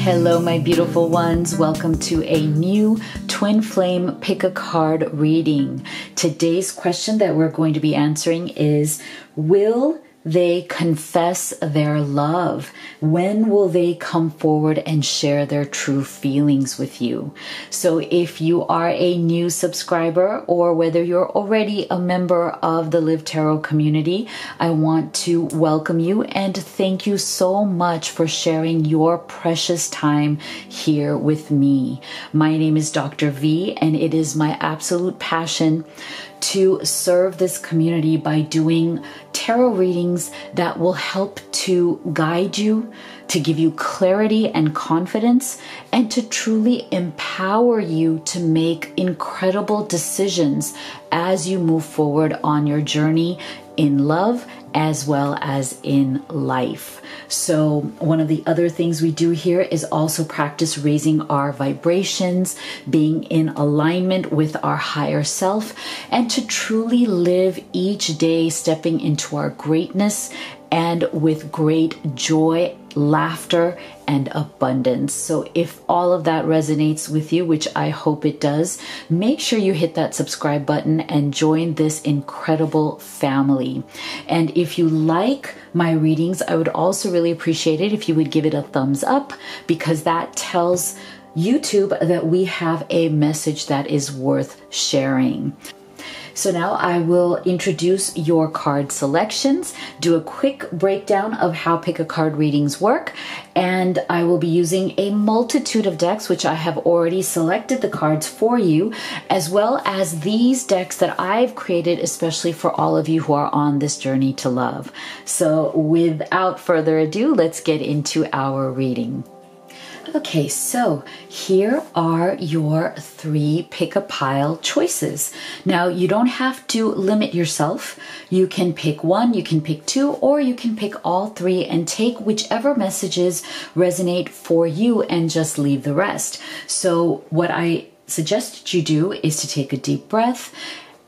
Hello, my beautiful ones. Welcome to a new Twin Flame Pick a Card reading. Today's question that we're going to be answering is, will they confess their love? When will they come forward and share their true feelings with you? So if you are a new subscriber or whether you're already a member of the Live Tarot community, I want to welcome you and thank you so much for sharing your precious time here with me. My name is Dr. V, and it is my absolute passion to serve this community by doing tarot readings that will help to guide you, to give you clarity and confidence, and to truly empower you to make incredible decisions as you move forward on your journey in love as well as in life. So one of the other things we do here is also practice raising our vibrations, being in alignment with our higher self, and to truly live each day stepping into our greatness and with great joy, laughter, and abundance. So if all of that resonates with you, which I hope it does, make sure you hit that subscribe button and join this incredible family. And if you like my readings, I would also really appreciate it if you would give it a thumbs up, because that tells YouTube that we have a message that is worth sharing. So now I will introduce your card selections, do a quick breakdown of how Pick a Card readings work, and I will be using a multitude of decks, which I have already selected the cards for you, as well as these decks that I've created especially for all of you who are on this journey to love. So without further ado, let's get into our reading. Okay, so here are your 3 pick-a-pile choices. Now, you don't have to limit yourself. You can pick 1, you can pick 2, or you can pick all 3 and take whichever messages resonate for you and just leave the rest. So what I suggest that you do is to take a deep breath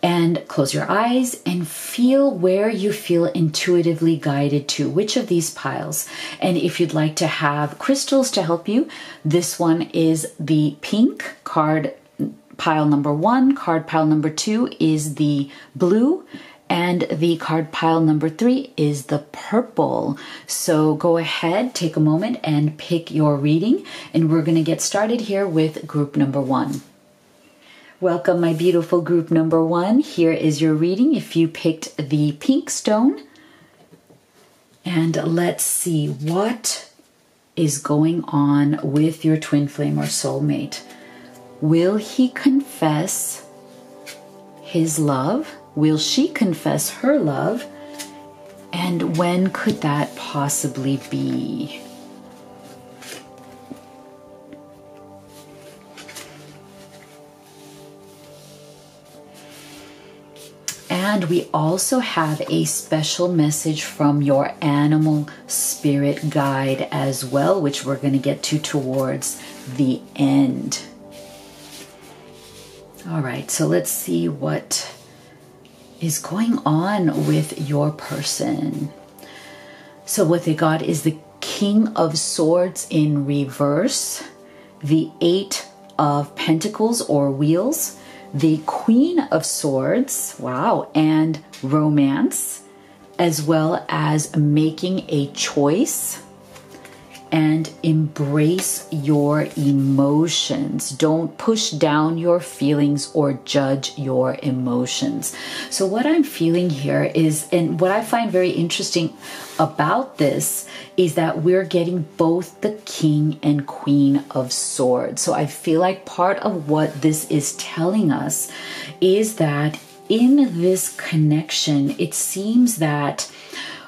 and close your eyes and feel where you feel intuitively guided to, which of these piles. And if you'd like to have crystals to help you, this one is the pink card pile number 1, card pile number 2 is the blue, and the card pile number 3 is the purple. So go ahead, take a moment and pick your reading, and we're going to get started here with group number 1. Welcome, my beautiful group number 1. Here is your reading if you picked the pink stone. And let's see what is going on with your twin flame or soulmate. Will he confess his love? Will she confess her love? And when could that possibly be? And we also have a special message from your animal spirit guide as well, which we're going to get to towards the end. All right, so let's see what is going on with your person. So what they got is the King of Swords in reverse, the 8 of Pentacles or Wheels, the Queen of Swords, wow, and romance, as well as making a choice and embrace your emotions. Don't push down your feelings or judge your emotions. So what I'm feeling here is, and what I find very interesting about this is that we're getting both the King and Queen of Swords. So I feel like part of what this is telling us is that in this connection, it seems that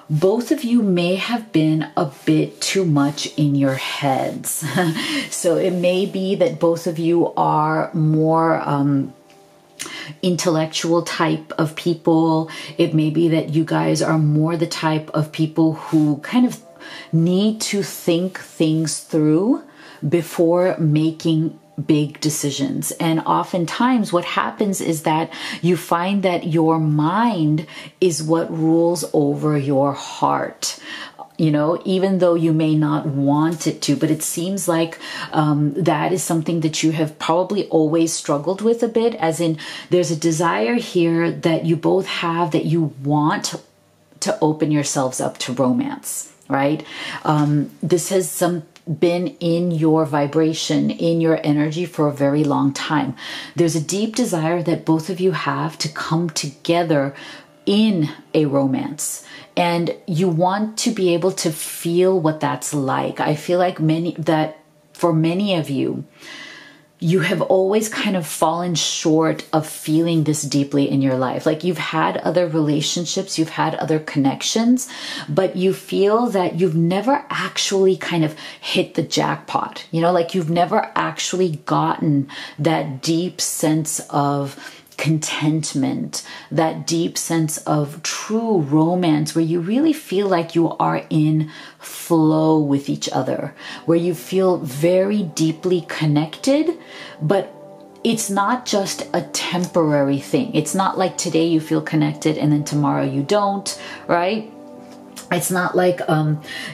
both of you may have been a bit too much in your heads. So it may be that both of you are more intellectual type of people. It may be that you guys are more the type of people who kind of need to think things through before making big decisions. And oftentimes what happens is that you find that your mind is what rules over your heart. even though you may not want it to. But it seems like that is something that you have probably always struggled with a bit, as in there's a desire here that you both have, that you want to open yourselves up to romance, right? This has been in your vibration, in your energy for a very long time. There's a deep desire that both of you have to come together in a romance, and you want to be able to feel what that's like. I feel like for many of you, you have always kind of fallen short of feeling this deeply in your life. Like, you've had other relationships, you've had other connections, but you feel that you've never actually kind of hit the jackpot. Like, you've never actually gotten that deep sense of contentment, that deep sense of true romance, where you really feel like you are in flow with each other, where you feel very deeply connected. But it's not just a temporary thing. It's not like today you feel connected and then tomorrow you don't, right? It's not like,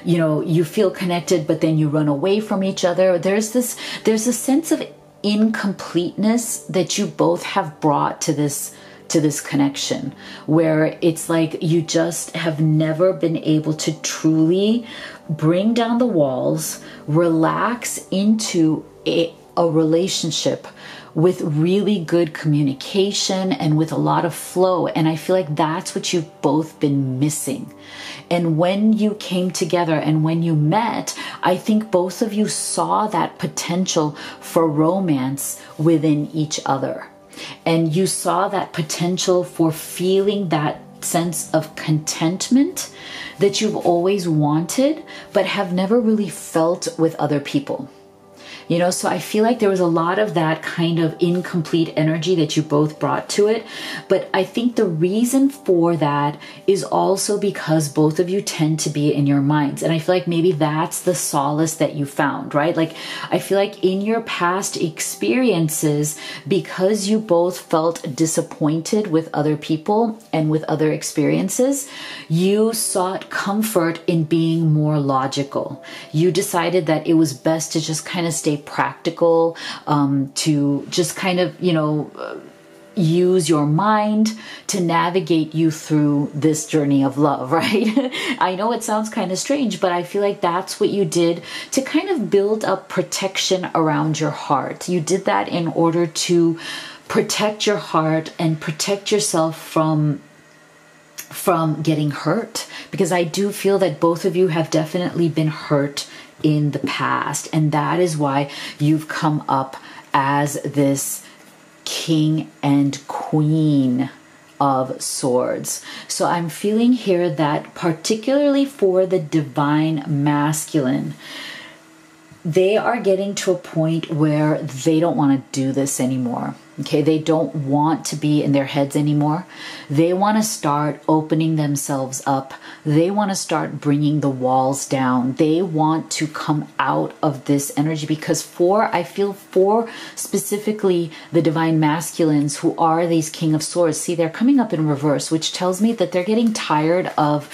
you feel connected, but then you run away from each other. There's a sense of incompleteness that you both have brought to this connection, where it's like you just have never been able to truly bring down the walls, relax into a relationship with really good communication and with a lot of flow. And I feel like that's what you've both been missing. And when you came together and when you met, I think both of you saw that potential for romance within each other. And you saw that potential for feeling that sense of contentment that you've always wanted, but have never really felt with other people. So I feel like there was a lot of that kind of incomplete energy that you both brought to it. But I think the reason for that is also because both of you tend to be in your minds. And I feel like maybe that's the solace that you found, right? Like, I feel like in your past experiences, because you both felt disappointed with other people and with other experiences, you sought comfort in being more logical. You decided that it was best to just kind of stay practical, to just kind of, use your mind to navigate you through this journey of love, right? I know it sounds kind of strange, but I feel like that's what you did to kind of build up protection around your heart. You did that in order to protect your heart and protect yourself from getting hurt, because I do feel that both of you have definitely been hurt in the past, and that is why you've come up as this king and queen of swords. So I'm feeling here that particularly for the divine masculine, they are getting to a point where they don't want to do this anymore. Okay, they don't want to be in their heads anymore. They want to start opening themselves up. They want to start bringing the walls down. They want to come out of this energy, because I feel for specifically the divine masculines who are these King of Swords, see, they're coming up in reverse, which tells me that they're getting tired of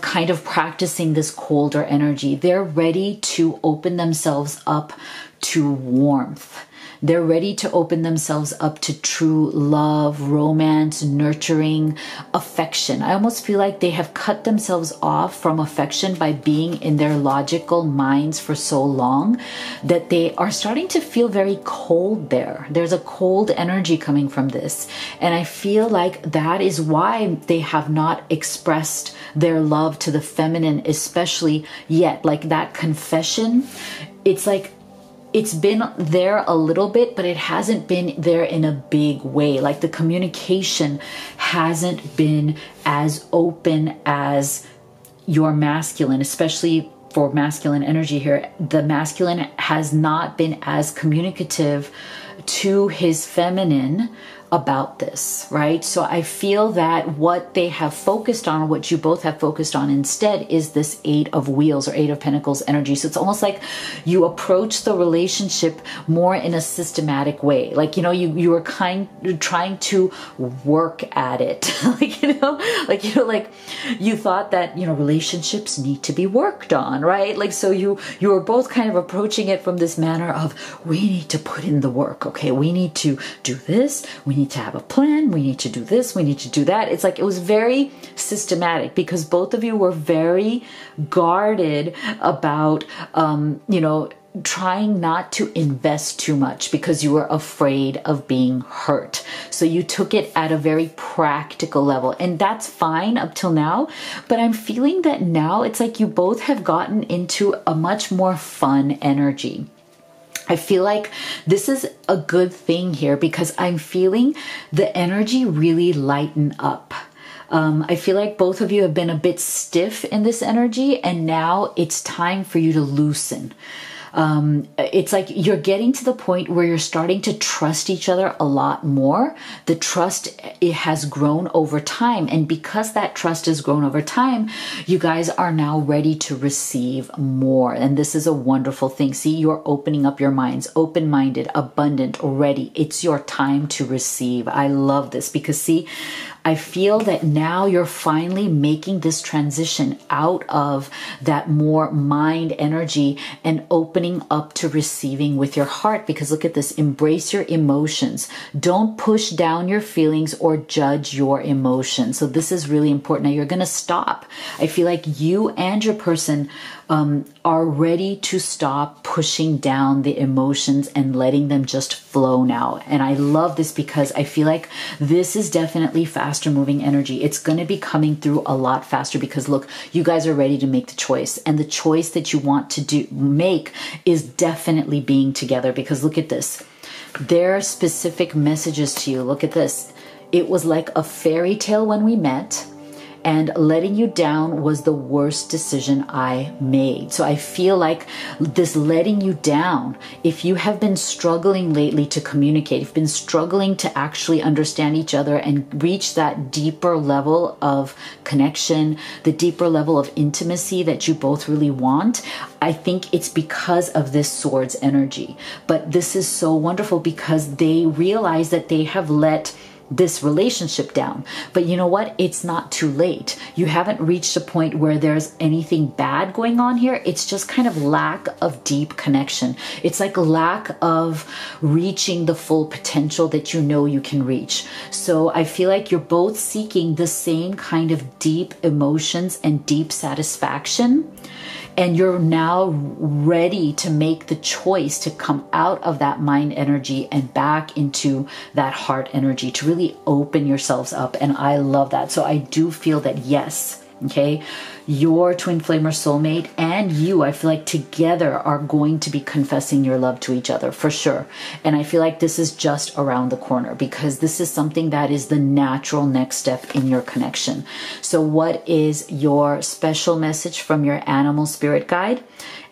kind of practicing this colder energy. They're ready to open themselves up to warmth. They're ready to open themselves up to true love, romance, nurturing, affection. I almost feel like they have cut themselves off from affection by being in their logical minds for so long that they are starting to feel very cold there. There's a cold energy coming from this. And I feel like that is why they have not expressed their love to the feminine, especially yet. Like that confession, it's like, it's been there a little bit, but it hasn't been there in a big way. Like the communication hasn't been as open as your masculine, especially for masculine energy here. The masculine has not been as communicative to his feminine about this, right? So I feel that what they have focused on, or what you both have focused on instead, is this Eight of Wheels or Eight of Pentacles energy. So it's almost like you approach the relationship more in a systematic way. Like, you know, you were trying to work at it. like you thought that, you know, relationships need to be worked on, right? Like, so you were both kind of approaching it from this manner of, we need to put in the work. Okay, we need to do this. We need to have a plan. We need to do this. We need to do that. It's like, it was very systematic because both of you were very guarded about, you know, trying not to invest too much because you were afraid of being hurt. So you took it at a very practical level, and that's fine up till now. But I'm feeling that now it's like you both have gotten into a much more fun energy. I feel like this is a good thing here because I'm feeling the energy really lighten up. I feel like both of you have been a bit stiff in this energy, and now it's time for you to loosen. It's like you're getting to the point where you're starting to trust each other a lot more. The trust, it has grown over time. And because that trust has grown over time, you guys are now ready to receive more. And this is a wonderful thing. See, you're opening up your minds, open-minded, abundant, ready. It's your time to receive. I love this because, see, I feel that now you're finally making this transition out of that more mind energy and opening up to receiving with your heart. Because look at this, embrace your emotions. Don't push down your feelings or judge your emotions. So this is really important. Now you're going to stop. I feel like you and your person are ready to stop pushing down the emotions and letting them just flow now. And I love this because I feel like this is definitely faster moving energy. It's going to be coming through a lot faster because look, you guys are ready to make the choice, and the choice that you want to make is definitely being together. Because look at this, there are specific messages to you. Look at this. It was like a fairy tale when we met, and letting you down was the worst decision I made. So I feel like this letting you down, if you have been struggling lately to communicate, if you've been struggling to actually understand each other and reach that deeper level of connection, the deeper level of intimacy that you both really want, I think it's because of this Swords energy. But this is so wonderful because they realize that they have let this relationship down. But you know what? It's not too late. You haven't reached a point where there's anything bad going on here. It's just kind of lack of deep connection. It's like lack of reaching the full potential that you know you can reach. So I feel like you're both seeking the same kind of deep emotions and deep satisfaction. And you're now ready to make the choice to come out of that mind energy and back into that heart energy, to really open yourselves up. And I love that. So I do feel that, yes, okay, your twin flame or soulmate and you, I feel like together are going to be confessing your love to each other for sure. And I feel like this is just around the corner because this is something that is the natural next step in your connection. So what is your special message from your animal spirit guide?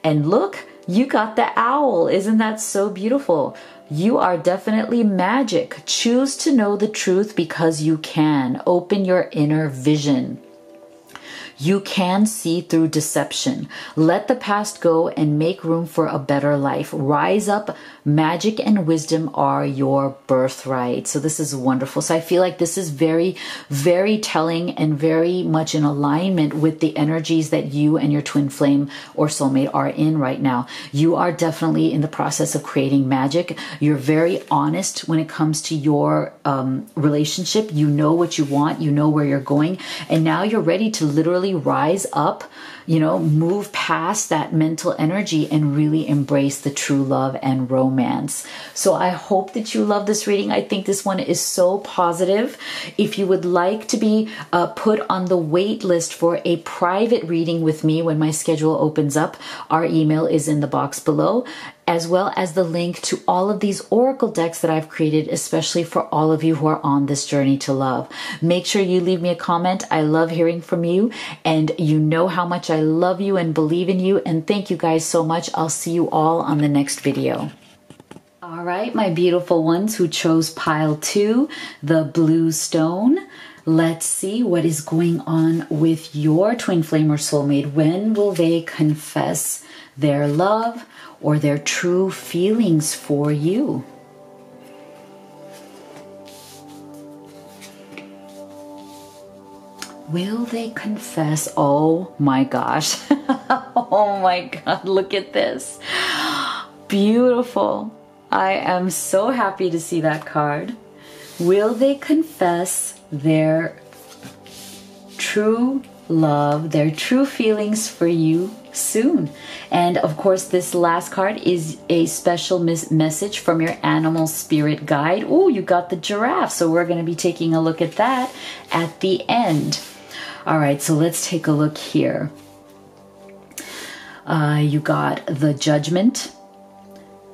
And look, you got the owl. Isn't that so beautiful? You are definitely magic. Choose to know the truth because you can. Open your inner vision. You can see through deception. Let the past go and make room for a better life. Rise up. Magic and wisdom are your birthright. So this is wonderful. So I feel like this is very, very telling and very much in alignment with the energies that you and your twin flame or soulmate are in right now. You are definitely in the process of creating magic. You're very honest when it comes to your relationship. You know what you want. You know where you're going. And now you're ready to literally rise up, you know, move past that mental energy and really embrace the true love and romance. So I hope that you love this reading. I think this one is so positive. If you would like to be put on the wait list for a private reading with me when my schedule opens up, our email is in the box below, as well as the link to all of these oracle decks that I've created, especially for all of you who are on this journey to love. Make sure you leave me a comment. I love hearing from you, and you know how much I love you and believe in you. And thank you guys so much. I'll see you all on the next video. All right, my beautiful ones who chose pile 2, the blue stone. Let's see what is going on with your twin flame or soulmate. When will they confess their love or their true feelings for you? Will they confess? Oh my gosh. Oh my God, look at this. Beautiful. I am so happy to see that card. Will they confess their true love, their true feelings for you soon? And of course, this last card is a special message from your animal spirit guide. Oh, you got the giraffe. So we're going to be taking a look at that at the end. All right, so let's take a look here. You got the Judgment,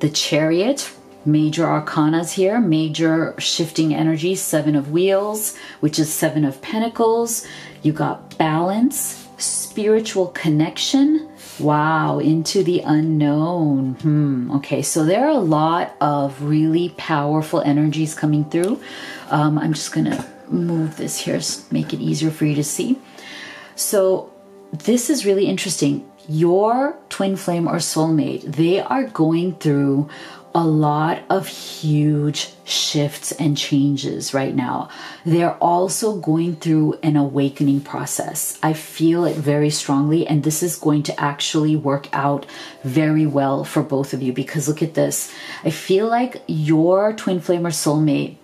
the Chariot, major arcanas here, major shifting energy, 7 of Wheels, which is 7 of Pentacles. You got Balance, spiritual connection. Wow, into the unknown. Okay, so there are a lot of really powerful energies coming through. I'm just going to move this here, make it easier for you to see. So this is really interesting. Your twin flame or soulmate, they are going through a lot of huge shifts and changes right now. They're also going through an awakening process. I feel it very strongly, and this is going to actually work out very well for both of you, because look at this. I feel like your twin flame or soulmate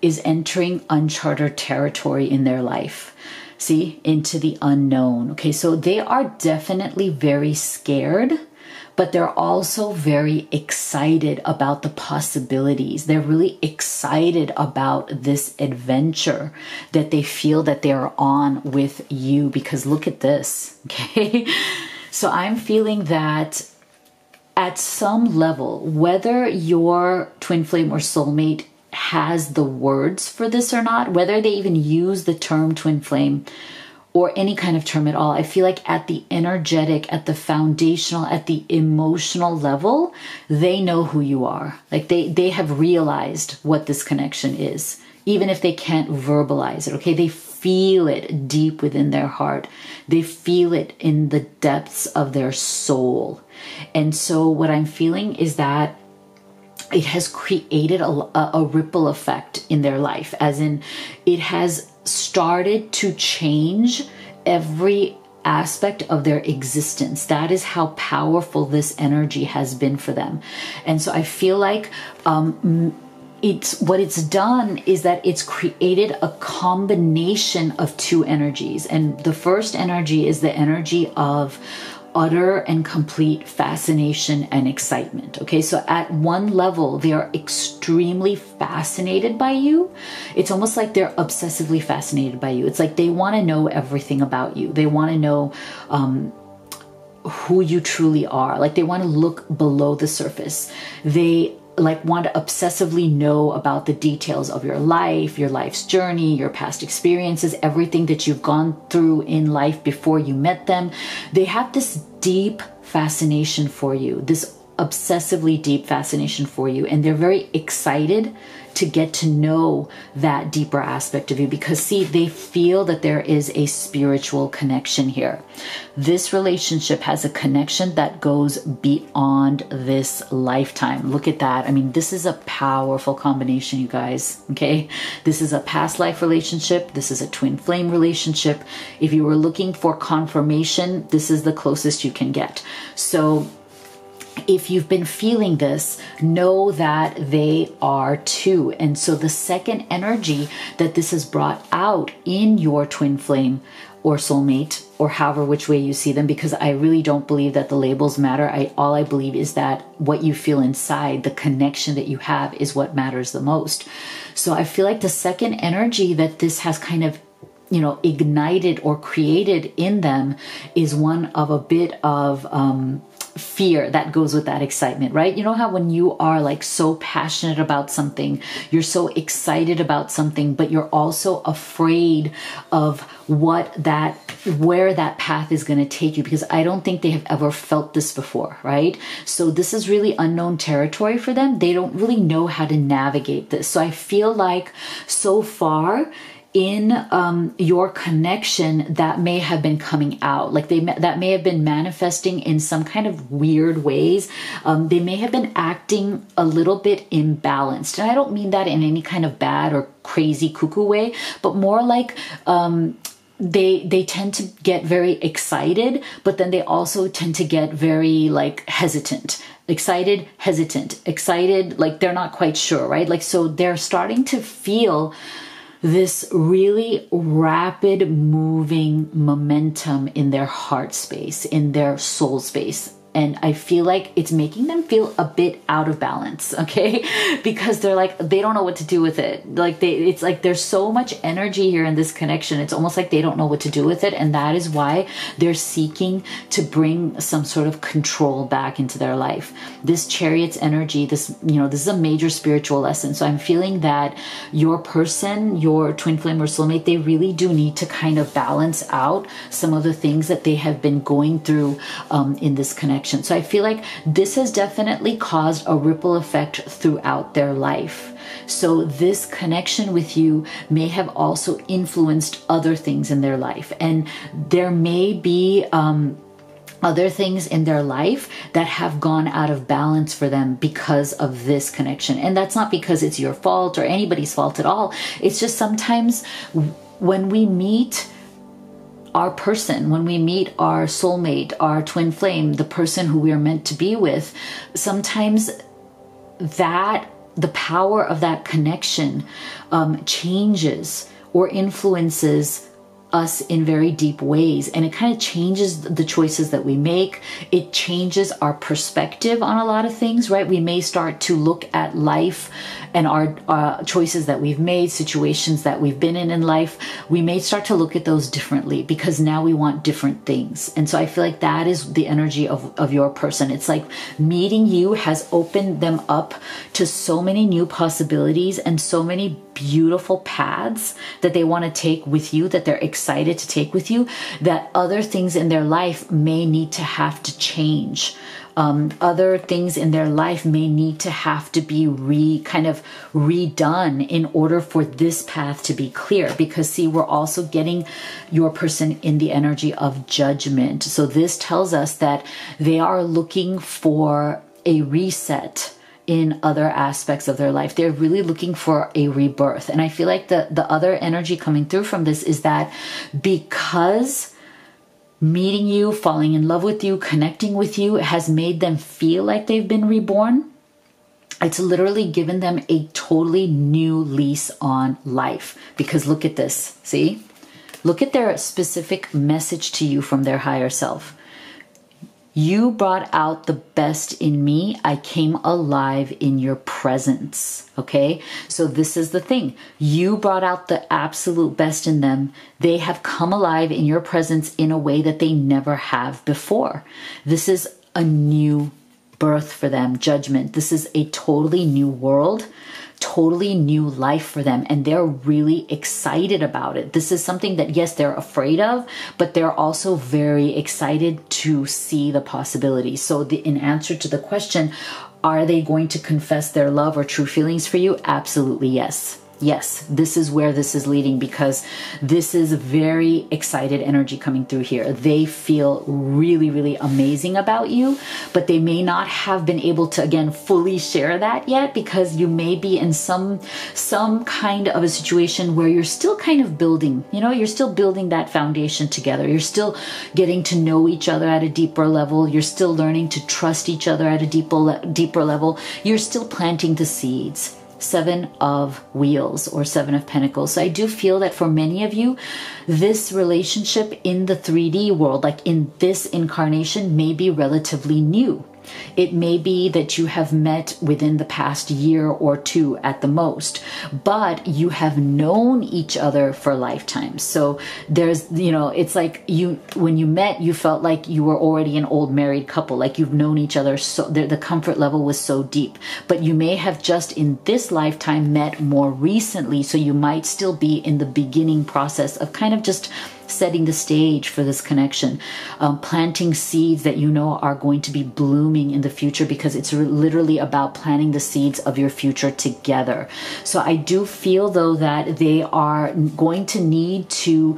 is entering uncharted territory in their life. See, into the unknown. Okay, so they are definitely very scared, but they're also very excited about the possibilities. They're really excited about this adventure that they feel that they're on with you, because look at this, okay? So I'm feeling that at some level, whether your twin flame or soulmate has the words for this or not, whether they even use the term twin flame or any kind of term at all, I feel like at the energetic, at the foundational, at the emotional level, they know who you are. Like they have realized what this connection is, even if they can't verbalize it, okay? They feel it deep within their heart. They feel it in the depths of their soul. And so what I'm feeling is that it has created a ripple effect in their life, as in it has started to change every aspect of their existence. That is how powerful this energy has been for them. And so I feel like what it's done is that it's created a combination of two energies. And the first energy is the energy of utter and complete fascination and excitement. Okay, so at one level, they are extremely fascinated by you. It's almost like they're obsessively fascinated by you. It's like they want to know everything about you. They want to know who you truly are. Like they want to look below the surface. They want to obsessively know about the details of your life, your life's journey, your past experiences, everything that you've gone through in life before you met them. They have this deep fascination for you, this obsessively deep fascination for you. And they're very excited to get to know that deeper aspect of you, because see, they feel that there is a spiritual connection here. This relationship has a connection that goes beyond this lifetime. Look at that. I mean, this is a powerful combination, you guys. Okay. This is a past life relationship. This is a twin flame relationship. If you were looking for confirmation, this is the closest you can get. So if you've been feeling this, know that they are too. And so the second energy that this has brought out in your twin flame or soulmate, or however which way you see them, because I really don't believe that the labels matter. All I believe is that what you feel inside, the connection that you have, is what matters the most. So I feel like the second energy that this has kind of, ignited or created in them is one of a bit of fear that goes with that excitement, right? You know how when you are like so passionate about something, you're so excited about something, but you're also afraid of where that path is going to take you, because I don't think they have ever felt this before, right? So this is really unknown territory for them. They don't really know how to navigate this. So I feel like so far in your connection, that may have been coming out, like that may have been manifesting in some kind of weird ways. They may have been acting a little bit imbalanced, and I don't mean that in any kind of bad or crazy cuckoo way, but more like they tend to get very excited, but then they also tend to get very like hesitant. Excited, hesitant, excited, like they're not quite sure, right? Like, so they're starting to feel this really rapid moving momentum in their heart space, in their soul space. And I feel like it's making them feel a bit out of balance, okay? Because they're like, they don't know what to do with it. Like it's like there's so much energy here in this connection. It's almost like they don't know what to do with it. And that is why they're seeking to bring some sort of control back into their life. This Chariot's energy, this is a major spiritual lesson. So I'm feeling that your person, your twin flame or soulmate, they really do need to kind of balance out some of the things that they have been going through in this connection. So I feel like this has definitely caused a ripple effect throughout their life. So this connection with you may have also influenced other things in their life. And there may be other things in their life that have gone out of balance for them because of this connection. And that's not because it's your fault or anybody's fault at all. It's just sometimes when we meet our person, when we meet our soulmate, our twin flame, the person who we are meant to be with, sometimes that the power of that connection changes or influences us in very deep ways, and it kind of changes the choices that we make. It changes our perspective on a lot of things, right? We may start to look at life and our choices that we've made, situations that we've been in life. We may start to look at those differently because now we want different things. And so I feel like that is the energy of your person. It's like meeting you has opened them up to so many new possibilities and so many beautiful paths that they want to take with you, that they're excited to take with you, that other things in their life may need to have to change. Other things in their life may need to have to be redone in order for this path to be clear. Because see, we're also getting your person in the energy of judgment. So this tells us that they are looking for a reset in other aspects of their life. They're really looking for a rebirth. And I feel like the other energy coming through from this is that because meeting you, falling in love with you, connecting with you has made them feel like they've been reborn, it's literally given them a totally new lease on life. Because look at this, see? Look at their specific message to you from their higher self. You brought out the best in me. I came alive in your presence. Okay? So this is the thing. You brought out the absolute best in them. They have come alive in your presence in a way that they never have before. This is a new birth for them, judgment. This is a totally new world, totally new life for them, and they're really excited about it. This is something that, yes, they're afraid of, but they're also very excited to see the possibilities. So in answer to the question, are they going to confess their love or true feelings for you? Absolutely yes. Yes, this is where this is leading, because this is very excited energy coming through here. They feel really, really amazing about you, but they may not have been able to, again, fully share that yet, because you may be in some kind of a situation where you're still kind of building, you're still building that foundation together. You're still getting to know each other at a deeper level. You're still learning to trust each other at a deeper level. You're still planting the seeds. 7 of Wheels or 7 of Pentacles. So I do feel that for many of you, this relationship in the 3D world, like in this incarnation, may be relatively new. It may be that you have met within the past year or two at the most, but you have known each other for lifetimes. So there's, it's like when you met, you felt like you were already an old married couple, like you've known each other. So the comfort level was so deep, but you may have just in this lifetime met more recently. So you might still be in the beginning process of kind of just setting the stage for this connection, planting seeds that are going to be blooming in the future, because it's literally about planting the seeds of your future together. So I do feel though that they are going to need to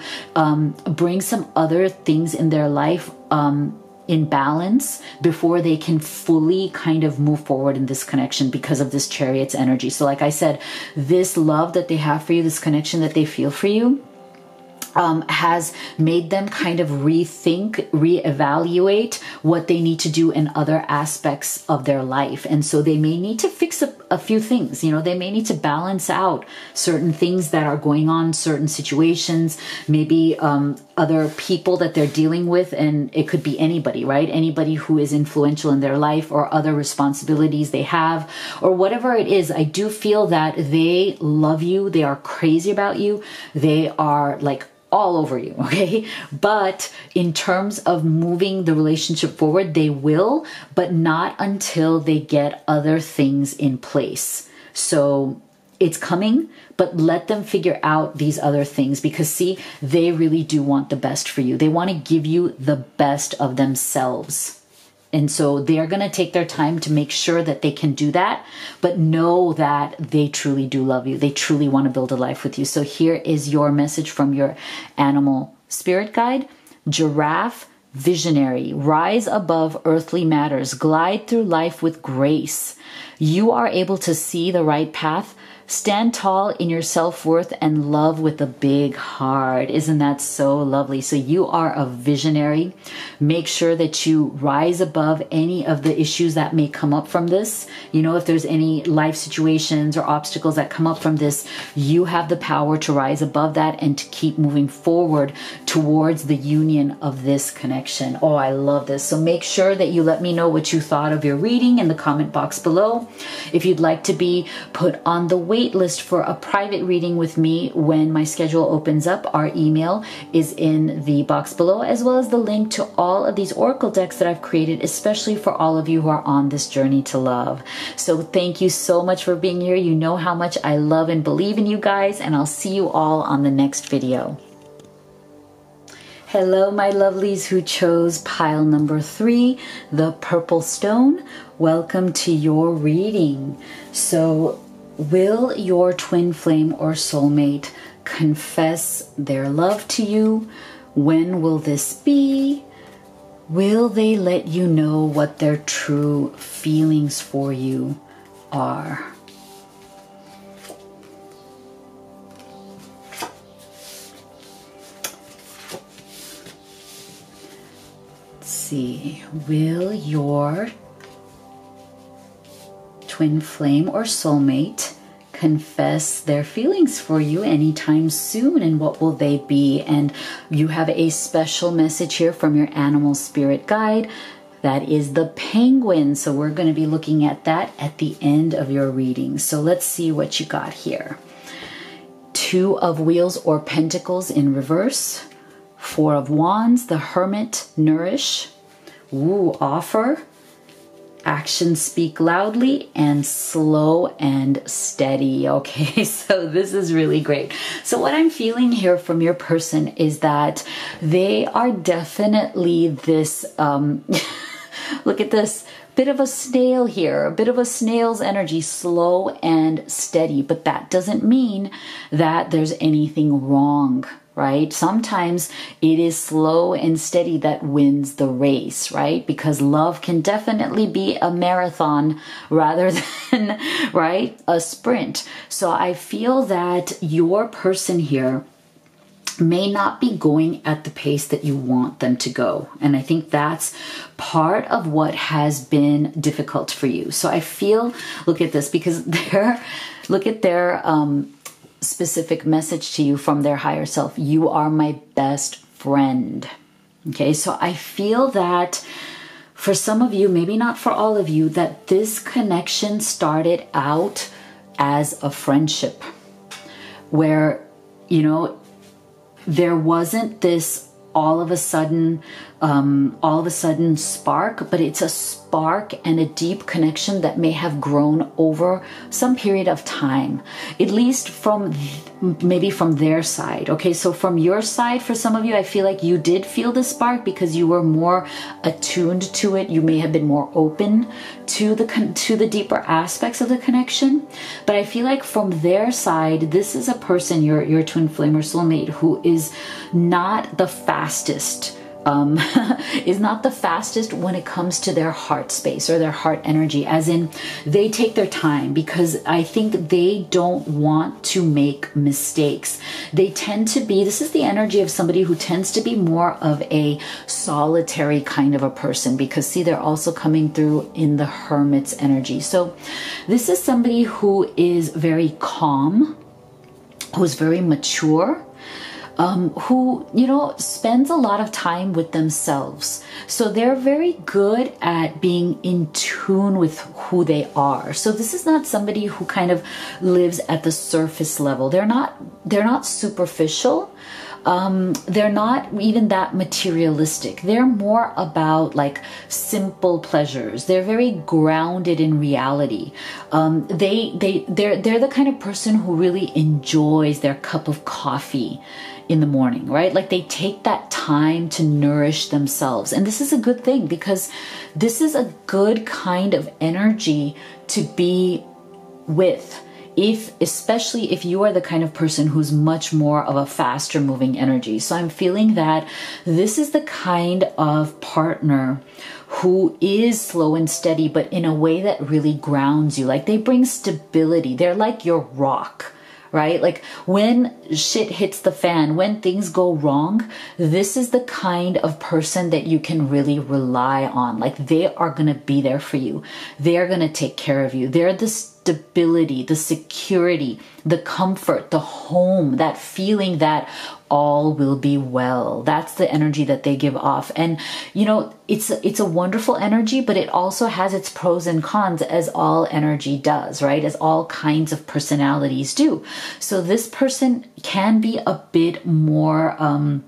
bring some other things in their life in balance before they can fully kind of move forward in this connection because of this Chariot's energy. So like I said, this love that they have for you, this connection that they feel for you, has made them kind of rethink, reevaluate what they need to do in other aspects of their life. And so they may need to fix a few things. They may need to balance out certain things that are going on, certain situations, maybe other people that they're dealing with. And it could be anybody, right? Anybody who is influential in their life, or other responsibilities they have, or whatever it is. I do feel that they love you. They are crazy about you. They are like all over you, okay? But in terms of moving the relationship forward, they will, but not until they get other things in place. So it's coming, but let them figure out these other things, because see, they really do want the best for you. They want to give you the best of themselves. And so they're going to take their time to make sure that they can do that, but know that they truly do love you. They truly want to build a life with you. So here is your message from your animal spirit guide. Giraffe, visionary, rise above earthly matters, glide through life with grace. You are able to see the right path. Stand tall in your self-worth and love with a big heart. Isn't that so lovely? So you are a visionary. Make sure that you rise above any of the issues that may come up from this. If there's any life situations or obstacles that come up from this, you have the power to rise above that and to keep moving forward towards the union of this connection. Oh, I love this. So make sure that you let me know what you thought of your reading in the comment box below. If you'd like to be put on the wait list for a private reading with me when my schedule opens up, our email is in the box below, as well as the link to all of these oracle decks that I've created, especially for all of you who are on this journey to love. So thank you so much for being here. You know how much I love and believe in you guys, and I'll see you all on the next video. Hello, my lovelies who chose pile number 3, the purple stone. Welcome to your reading. So will your twin flame or soulmate confess their love to you? When will this be? Will they let you know what their true feelings for you are? Let's see. Will your twin flame or soulmate confess their feelings for you anytime soon, and what will they be? And you have a special message here from your animal spirit guide. That is the penguin. So we're going to be looking at that at the end of your reading. So let's see what you got here. 2 of wheels or pentacles in reverse. 4 of wands, the hermit, nourish. Ooh, offer. Actions speak loudly, and slow and steady. Okay, so this is really great. So what I'm feeling here from your person is that they are definitely this, look at this, bit of a snail here, a bit of a snail's energy, slow and steady. But that doesn't mean that there's anything wrong, right? Sometimes it is slow and steady that wins the race, right? Because love can definitely be a marathon rather than, right, a sprint. So I feel that your person here may not be going at the pace that you want them to go. And I think that's part of what has been difficult for you. So I feel, look at this, because look at their specific message to you from their higher self. You are my best friend. Okay, so I feel that for some of you, maybe not for all of you, that this connection started out as a friendship where, you know, there wasn't this all of a sudden spark, but it's a spark and a deep connection that may have grown over some period of time, at least maybe from their side. Okay, so from your side, for some of you, I feel like you did feel the spark because you were more attuned to it. You may have been more open to the deeper aspects of the connection. But I feel like from their side, this is a person, your twin flame or soulmate, who is not the fastest. Is not the fastest when it comes to their heart space or their heart energy, as in they take their time, because I think they don't want to make mistakes. They tend to be, this is the energy of somebody who tends to be more of a solitary kind of a person, because see, they're also coming through in the hermit's energy. So this is somebody who is very calm, who's very mature, who, you know, spends a lot of time with themselves. So they're very good at being in tune with who they are. So this is not somebody who kind of lives at the surface level. They're not superficial. They're not even that materialistic. They're more about like simple pleasures. They're very grounded in reality. They're the kind of person who really enjoys their cup of coffee in the morning, right? Like they take that time to nourish themselves. And this is a good thing, because this is a good kind of energy to be with. Especially if you are the kind of person who's much more of a faster moving energy. So I'm feeling that this is the kind of partner who is slow and steady, but in a way that really grounds you. Like they bring stability. They're like your rock, right? Like when shit hits the fan, when things go wrong, this is the kind of person that you can really rely on. Like they are going to be there for you. They're going to take care of you. They're the stability, the security, the comfort, the home, that feeling that all will be well. That's the energy that they give off. And, you know, it's a wonderful energy, but it also has its pros and cons, as all energy does, right? As all kinds of personalities do. So this person can be a bit more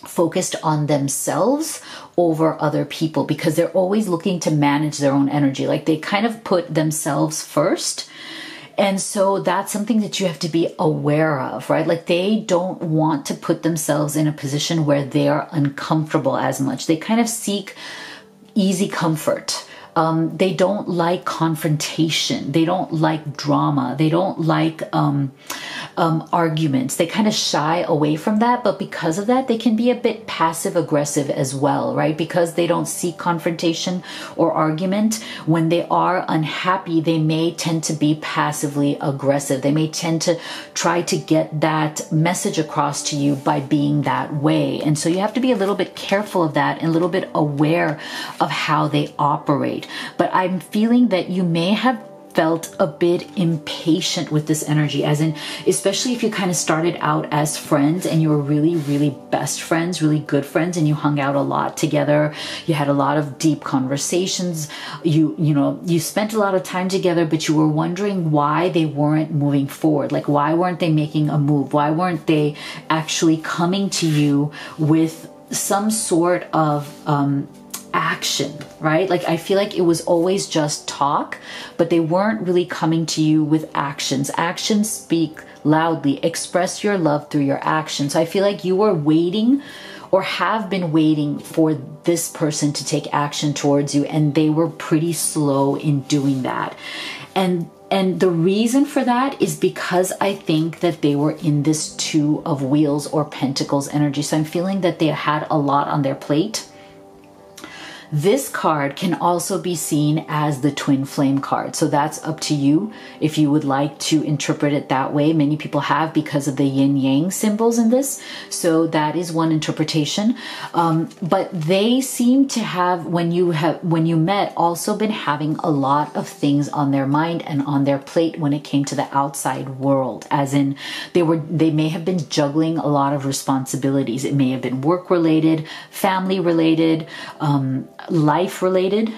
focused on themselves over other people, because they're always looking to manage their own energy. Like they kind of put themselves first. And so that's something that you have to be aware of, right? Like they don't want to put themselves in a position where they're uncomfortable as much. They kind of seek easy comfort. They don't like confrontation. They don't like drama. They don't like arguments. They kind of shy away from that. But because of that, they can be a bit passive aggressive as well, right? Because they don't seek confrontation or argument. When they are unhappy, they may tend to be passively aggressive. They may tend to try to get that message across to you by being that way. And so you have to be a little bit careful of that and a little bit aware of how they operate. But I'm feeling that you may have felt a bit impatient with this energy, as in, especially if you kind of started out as friends and you were really, really best friends, really good friends, and you hung out a lot together. You had a lot of deep conversations. You spent a lot of time together, but you were wondering why they weren't moving forward. Like, why weren't they making a move? Why weren't they actually coming to you with some sort of action, right? Like I feel like it was always just talk, but they weren't really coming to you with actions. Actions speak loudly. Express your love through your actions. So I feel like you were waiting or have been waiting for this person to take action towards you, and they were pretty slow in doing that. And the reason for that is because I think that they were in this Two of Wheels or Pentacles energy. So I'm feeling that they had a lot on their plate. This card can also be seen as the twin flame card. So that's up to you if you would like to interpret it that way. Many people have, because of the yin yang symbols in this. So that is one interpretation. But they seem to have, when you met, also been having a lot of things on their mind and on their plate when it came to the outside world. As in, they may have been juggling a lot of responsibilities. It may have been work related, family related, life related.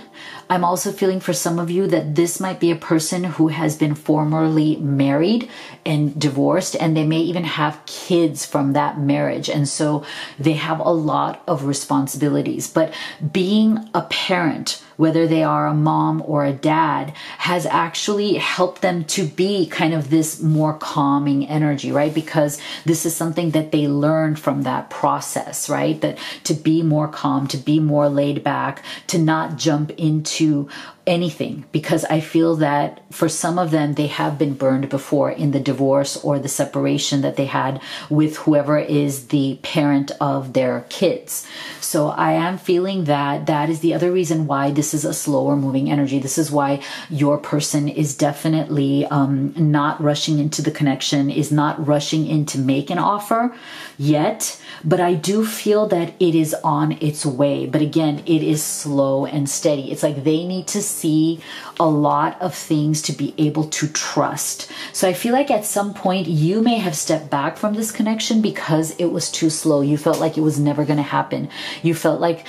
I'm also feeling for some of you that this might be a person who has been formerly married and divorced, and they may even have kids from that marriage. And so they have a lot of responsibilities. But being a parent, whether they are a mom or a dad, has actually helped them to be kind of this more calming energy, right? Because this is something that they learned from that process, right? That to be more calm, to be more laid back, to not jump into anything, because I feel that for some of them, they have been burned before in the divorce or the separation that they had with whoever is the parent of their kids. So I am feeling that that is the other reason why this is a slower moving energy. This is why your person is definitely not rushing into the connection, is not rushing in to make an offer yet. But I do feel that it is on its way. But again, it is slow and steady. It's like they need to see a lot of things to be able to trust. So I feel like at some point you may have stepped back from this connection because it was too slow. You felt like it was never going to happen. You felt like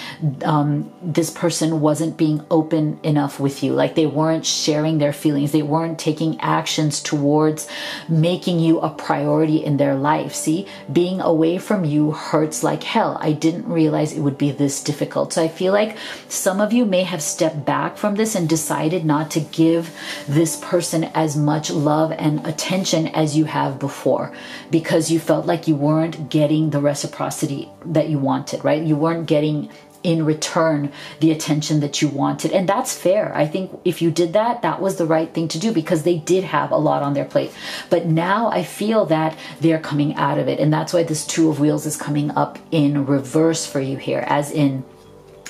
this person wasn't being open enough with you. Like they weren't sharing their feelings. They weren't taking actions towards making you a priority in their life. See, being away from you hurts like hell. I didn't realize it would be this difficult. So I feel like some of you may have stepped back from this and decided not to give this person as much love and attention as you have before, because you felt like you weren't getting the reciprocity that you wanted, right? You weren't getting in return the attention that you wanted. And that's fair. I think if you did that, that was the right thing to do, because they did have a lot on their plate. But now I feel that they're coming out of it. And that's why this Two of Wheels is coming up in reverse for you here, as in,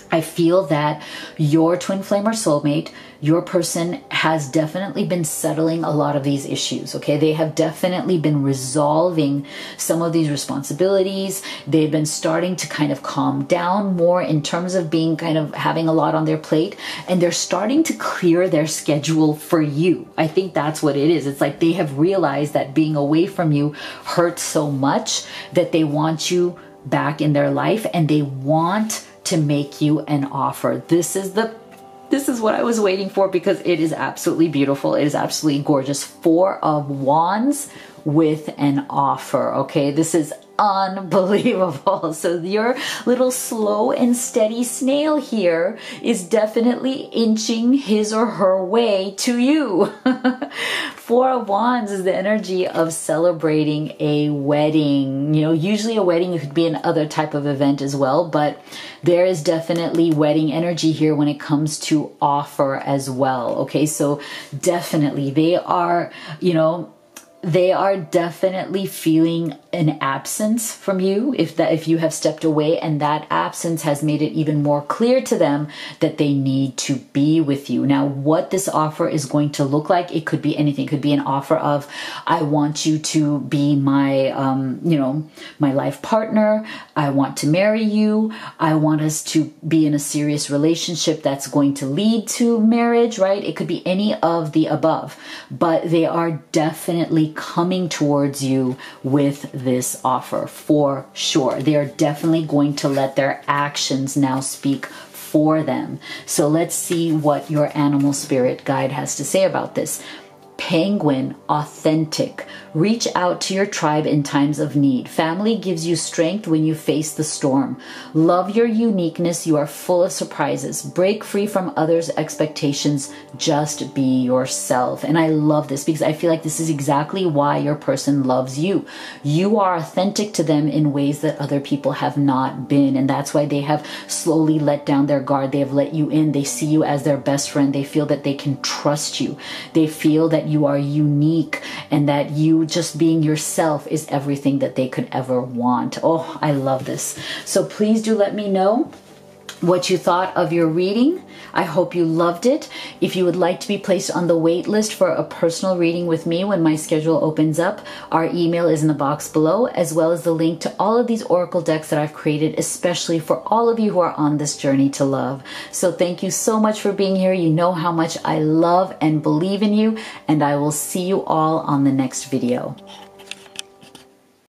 I feel that your twin flame or soulmate, your person has definitely been settling a lot of these issues, okay? They have definitely been resolving some of these responsibilities. They've been starting to kind of calm down more in terms of being kind of having a lot on their plate, and they're starting to clear their schedule for you. I think that's what it is. It's like they have realized that being away from you hurts so much that they want you back in their life, and they want to make you an offer. This is what I was waiting for, because it is absolutely beautiful. It is absolutely gorgeous. 4 of Wands with an offer. Okay, this is unbelievable. So your little slow and steady snail here is definitely inching his or her way to you. 4 of Wands is the energy of celebrating a wedding. You know, usually a wedding could be an other type of event as well, but there is definitely wedding energy here when it comes to offer as well. Okay, so definitely they are, you know, they are definitely feeling an absence from you if you have stepped away, and that absence has made it even more clear to them that they need to be with you. Now, what this offer is going to look like, it could be anything. It could be an offer of, I want you to be my, my life partner. I want to marry you. I want us to be in a serious relationship that's going to lead to marriage, right? It could be any of the above, but they are definitely coming towards you with this offer for sure. They are definitely going to let their actions now speak for them. So let's see what your animal spirit guide has to say about this. Penguin, authentic. Reach out to your tribe in times of need. Family gives you strength when you face the storm. Love your uniqueness. You are full of surprises. Break free from others' expectations. Just be yourself. And I love this, because I feel like this is exactly why your person loves you. You are authentic to them in ways that other people have not been. And that's why they have slowly let down their guard. They have let you in. They see you as their best friend. They feel that they can trust you. They feel that you are unique, and that you just being yourself is everything that they could ever want. Oh, I love this. So please do let me know what you thought of your reading. I hope you loved it. If you would like to be placed on the wait list for a personal reading with me when my schedule opens up, our email is in the box below, as well as the link to all of these oracle decks that I've created, especially for all of you who are on this journey to love. So thank you so much for being here. You know how much I love and believe in you, and I will see you all on the next video.